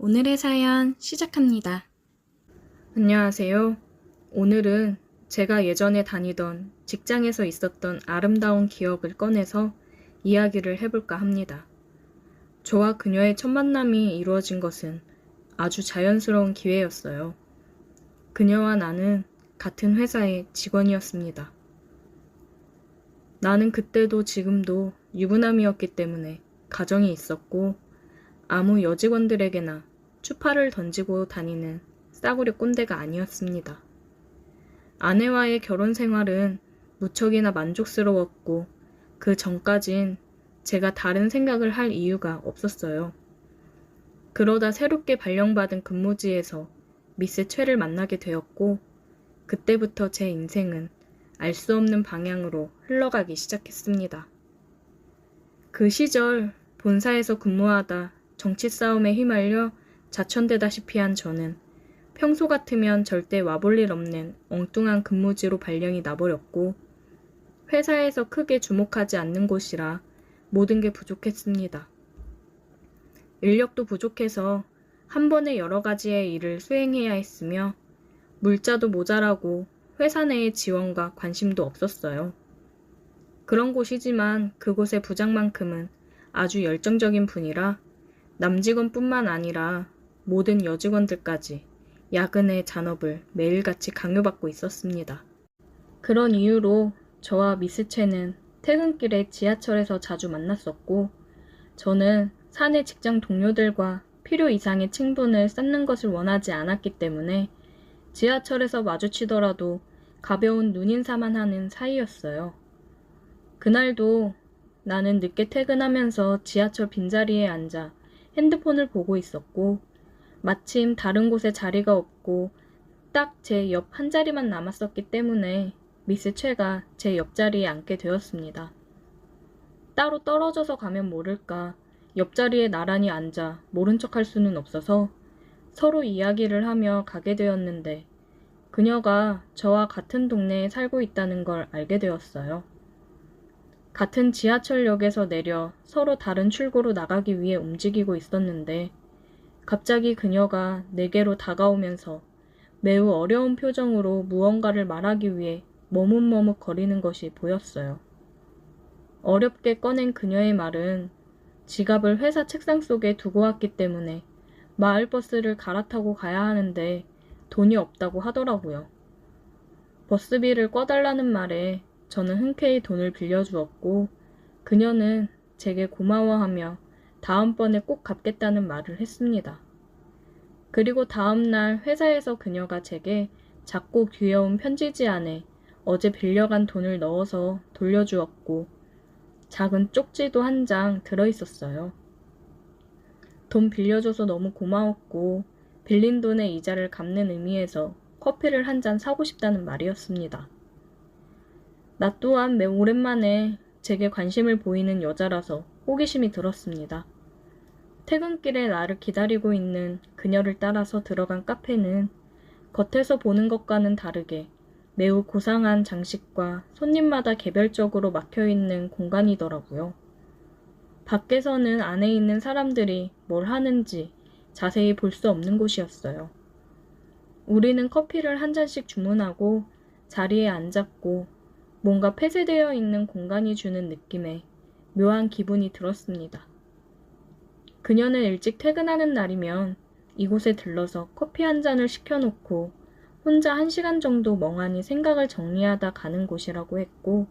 오늘의 사연 시작합니다. 안녕하세요. 오늘은 제가 예전에 다니던 직장에서 있었던 아름다운 기억을 꺼내서 이야기를 해볼까 합니다. 저와 그녀의 첫 만남이 이루어진 것은 아주 자연스러운 기회였어요. 그녀와 나는 같은 회사의 직원이었습니다. 나는 그때도 지금도 유부남이었기 때문에 가정이 있었고 아무 여직원들에게나 추파를 던지고 다니는 싸구려 꼰대가 아니었습니다. 아내와의 결혼 생활은 무척이나 만족스러웠고 그 전까진 제가 다른 생각을 할 이유가 없었어요. 그러다 새롭게 발령받은 근무지에서 미스 최를 만나게 되었고 그때부터 제 인생은 알 수 없는 방향으로 흘러가기 시작했습니다. 그 시절 본사에서 근무하다 정치 싸움에 휘말려 자천되다시피 한 저는 평소 같으면 절대 와볼 일 없는 엉뚱한 근무지로 발령이 나버렸고 회사에서 크게 주목하지 않는 곳이라 모든 게 부족했습니다. 인력도 부족해서 한 번에 여러 가지의 일을 수행해야 했으며 물자도 모자라고 회사 내의 지원과 관심도 없었어요. 그런 곳이지만 그곳의 부장만큼은 아주 열정적인 분이라 남직원뿐만 아니라 모든 여직원들까지 야근의 잔업을 매일같이 강요받고 있었습니다. 그런 이유로 저와 미스 채는 퇴근길에 지하철에서 자주 만났었고 저는 사내 직장 동료들과 필요 이상의 친분을 쌓는 것을 원하지 않았기 때문에 지하철에서 마주치더라도 가벼운 눈인사만 하는 사이였어요. 그날도 나는 늦게 퇴근하면서 지하철 빈자리에 앉아 핸드폰을 보고 있었고 마침 다른 곳에 자리가 없고 딱 제 옆 한 자리만 남았었기 때문에 미스 최가 제 옆자리에 앉게 되었습니다. 따로 떨어져서 가면 모를까 옆자리에 나란히 앉아 모른 척할 수는 없어서 서로 이야기를 하며 가게 되었는데 그녀가 저와 같은 동네에 살고 있다는 걸 알게 되었어요. 같은 지하철역에서 내려 서로 다른 출구로 나가기 위해 움직이고 있었는데 갑자기 그녀가 내게로 다가오면서 매우 어려운 표정으로 무언가를 말하기 위해 머뭇머뭇 거리는 것이 보였어요. 어렵게 꺼낸 그녀의 말은 지갑을 회사 책상 속에 두고 왔기 때문에 마을버스를 갈아타고 가야 하는데 돈이 없다고 하더라고요. 버스비를 꿔달라는 말에 저는 흔쾌히 돈을 빌려주었고 그녀는 제게 고마워하며 다음번에 꼭 갚겠다는 말을 했습니다. 그리고 다음날 회사에서 그녀가 제게 작고 귀여운 편지지 안에 어제 빌려간 돈을 넣어서 돌려주었고 작은 쪽지도 한 장 들어있었어요. 돈 빌려줘서 너무 고마웠고 빌린 돈의 이자를 갚는 의미에서 커피를 한 잔 사고 싶다는 말이었습니다. 나 또한 매우 오랜만에 제게 관심을 보이는 여자라서 호기심이 들었습니다. 퇴근길에 나를 기다리고 있는 그녀를 따라서 들어간 카페는 겉에서 보는 것과는 다르게 매우 고상한 장식과 손님마다 개별적으로 막혀있는 공간이더라고요. 밖에서는 안에 있는 사람들이 뭘 하는지 자세히 볼 수 없는 곳이었어요. 우리는 커피를 한 잔씩 주문하고 자리에 앉았고 뭔가 폐쇄되어 있는 공간이 주는 느낌에 묘한 기분이 들었습니다. 그녀는 일찍 퇴근하는 날이면 이곳에 들러서 커피 한 잔을 시켜놓고 혼자 1시간 정도 멍하니 생각을 정리하다 가는 곳이라고 했고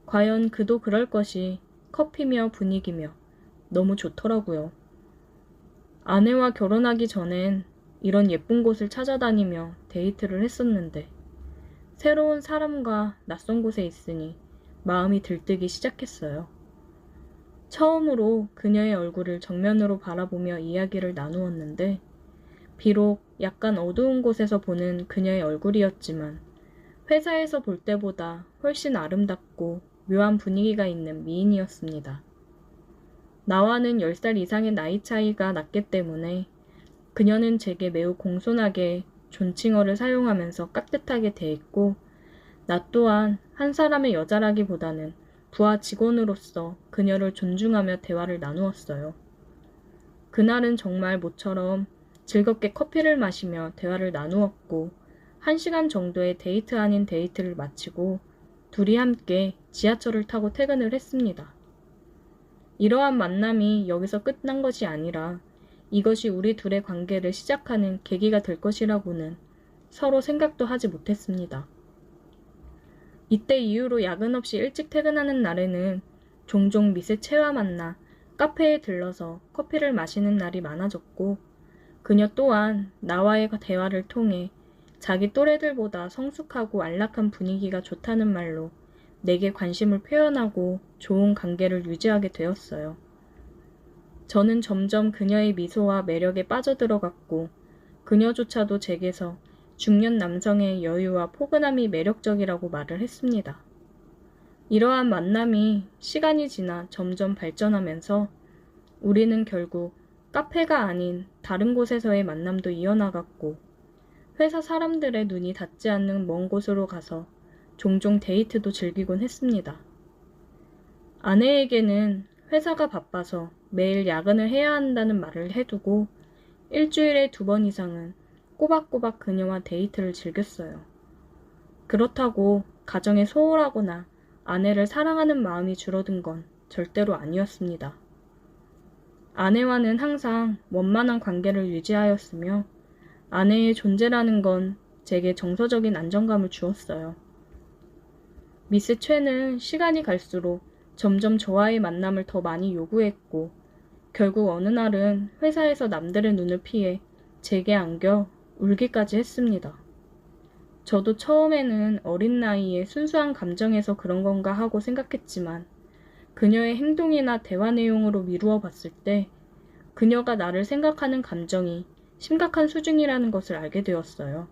과연 그도 그럴 것이 커피며 분위기며 너무 좋더라고요. 아내와 결혼하기 전엔 이런 예쁜 곳을 찾아다니며 데이트를 했었는데 새로운 사람과 낯선 곳에 있으니 마음이 들뜨기 시작했어요. 처음으로 그녀의 얼굴을 정면으로 바라보며 이야기를 나누었는데 비록 약간 어두운 곳에서 보는 그녀의 얼굴이었지만 회사에서 볼 때보다 훨씬 아름답고 묘한 분위기가 있는 미인이었습니다. 나와는 10살 이상의 나이 차이가 났기 때문에 그녀는 제게 매우 공손하게 존칭어를 사용하면서 깍듯하게 대했고 나 또한 한 사람의 여자라기보다는 부하 직원으로서 그녀를 존중하며 대화를 나누었어요. 그날은 정말 모처럼 즐겁게 커피를 마시며 대화를 나누었고 1시간 정도의 데이트 아닌 데이트를 마치고 둘이 함께 지하철을 타고 퇴근을 했습니다. 이러한 만남이 여기서 끝난 것이 아니라 이것이 우리 둘의 관계를 시작하는 계기가 될 것이라고는 서로 생각도 하지 못했습니다. 이때 이후로 야근 없이 일찍 퇴근하는 날에는 종종 미세 채와 만나 카페에 들러서 커피를 마시는 날이 많아졌고 그녀 또한 나와의 대화를 통해 자기 또래들보다 성숙하고 안락한 분위기가 좋다는 말로 내게 관심을 표현하고 좋은 관계를 유지하게 되었어요. 저는 점점 그녀의 미소와 매력에 빠져들어갔고 그녀조차도 제게서 중년 남성의 여유와 포근함이 매력적이라고 말을 했습니다. 이러한 만남이 시간이 지나 점점 발전하면서 우리는 결국 카페가 아닌 다른 곳에서의 만남도 이어나갔고 회사 사람들의 눈이 닿지 않는 먼 곳으로 가서 종종 데이트도 즐기곤 했습니다. 아내에게는 회사가 바빠서 매일 야근을 해야 한다는 말을 해두고 일주일에 2번 이상은 꼬박꼬박 그녀와 데이트를 즐겼어요. 그렇다고 가정에 소홀하거나 아내를 사랑하는 마음이 줄어든 건 절대로 아니었습니다. 아내와는 항상 원만한 관계를 유지하였으며 아내의 존재라는 건 제게 정서적인 안정감을 주었어요. 미스 최는 시간이 갈수록 점점 저와의 만남을 더 많이 요구했고 결국 어느 날은 회사에서 남들의 눈을 피해 제게 안겨 울기까지 했습니다. 저도 처음에는 어린 나이에 순수한 감정에서 그런 건가 하고 생각했지만 그녀의 행동이나 대화 내용으로 미루어 봤을 때 그녀가 나를 생각하는 감정이 심각한 수준이라는 것을 알게 되었어요.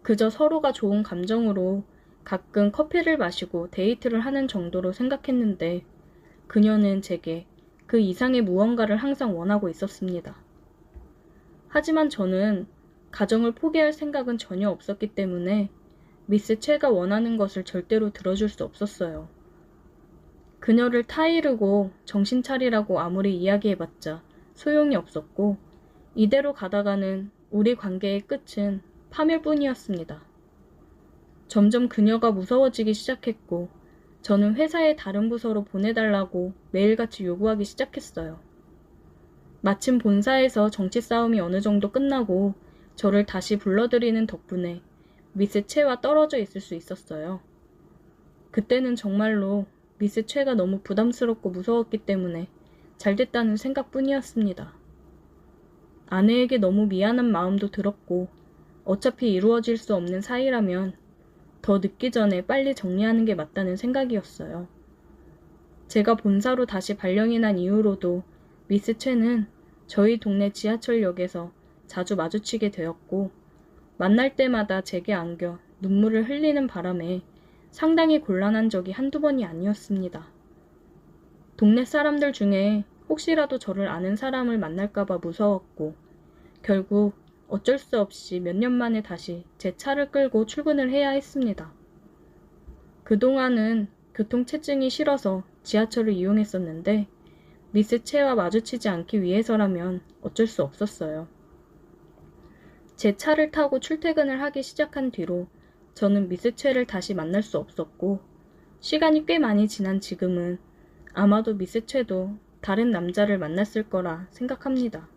그저 서로가 좋은 감정으로 가끔 커피를 마시고 데이트를 하는 정도로 생각했는데 그녀는 제게 그 이상의 무언가를 항상 원하고 있었습니다. 하지만 저는 가정을 포기할 생각은 전혀 없었기 때문에 미스 최가 원하는 것을 절대로 들어줄 수 없었어요. 그녀를 타이르고 정신 차리라고 아무리 이야기해봤자 소용이 없었고 이대로 가다가는 우리 관계의 끝은 파멸뿐이었습니다. 점점 그녀가 무서워지기 시작했고 저는 회사의 다른 부서로 보내달라고 매일같이 요구하기 시작했어요. 마침 본사에서 정치 싸움이 어느 정도 끝나고 저를 다시 불러들이는 덕분에 미스 최와 떨어져 있을 수 있었어요. 그때는 정말로 미스 최가 너무 부담스럽고 무서웠기 때문에 잘됐다는 생각뿐이었습니다. 아내에게 너무 미안한 마음도 들었고 어차피 이루어질 수 없는 사이라면 더 늦기 전에 빨리 정리하는 게 맞다는 생각이었어요. 제가 본사로 다시 발령이 난 이후로도 미스 최는 저희 동네 지하철역에서 자주 마주치게 되었고 만날 때마다 제게 안겨 눈물을 흘리는 바람에 상당히 곤란한 적이 한두 번이 아니었습니다. 동네 사람들 중에 혹시라도 저를 아는 사람을 만날까봐 무서웠고 결국 어쩔 수 없이 몇 년 만에 다시 제 차를 끌고 출근을 해야 했습니다. 그동안은 교통체증이 싫어서 지하철을 이용했었는데 미스 최와 마주치지 않기 위해서라면 어쩔 수 없었어요. 제 차를 타고 출퇴근을 하기 시작한 뒤로 저는 미스 최를 다시 만날 수 없었고 시간이 꽤 많이 지난 지금은 아마도 미스 최도 다른 남자를 만났을 거라 생각합니다.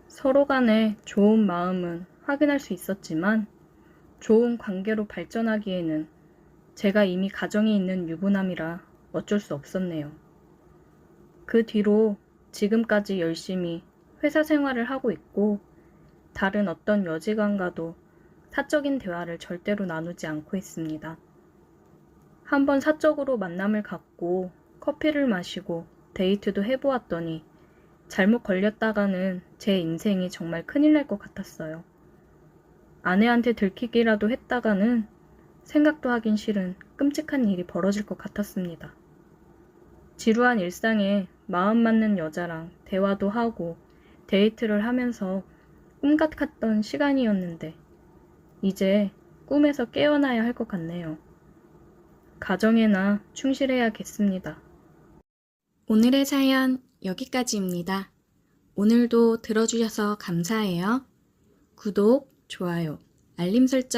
서로 간의 좋은 마음은 확인할 수 있었지만 좋은 관계로 발전하기에는 제가 이미 가정이 있는 유부남이라 어쩔 수 없었네요. 그 뒤로 지금까지 열심히 회사 생활을 하고 있고 다른 어떤 여직원과도 사적인 대화를 절대로 나누지 않고 있습니다. 한번 사적으로 만남을 갖고 커피를 마시고 데이트도 해보았더니 잘못 걸렸다가는 제 인생이 정말 큰일 날 것 같았어요. 아내한테 들키기라도 했다가는 생각도 하긴 싫은 끔찍한 일이 벌어질 것 같았습니다. 지루한 일상에 마음 맞는 여자랑 대화도 하고 데이트를 하면서 꿈 같았던 시간이었는데 이제 꿈에서 깨어나야 할 것 같네요. 가정에나 충실해야겠습니다. 오늘의 사연 여기까지입니다. 오늘도 들어주셔서 감사해요. 구독, 좋아요, 알림 설정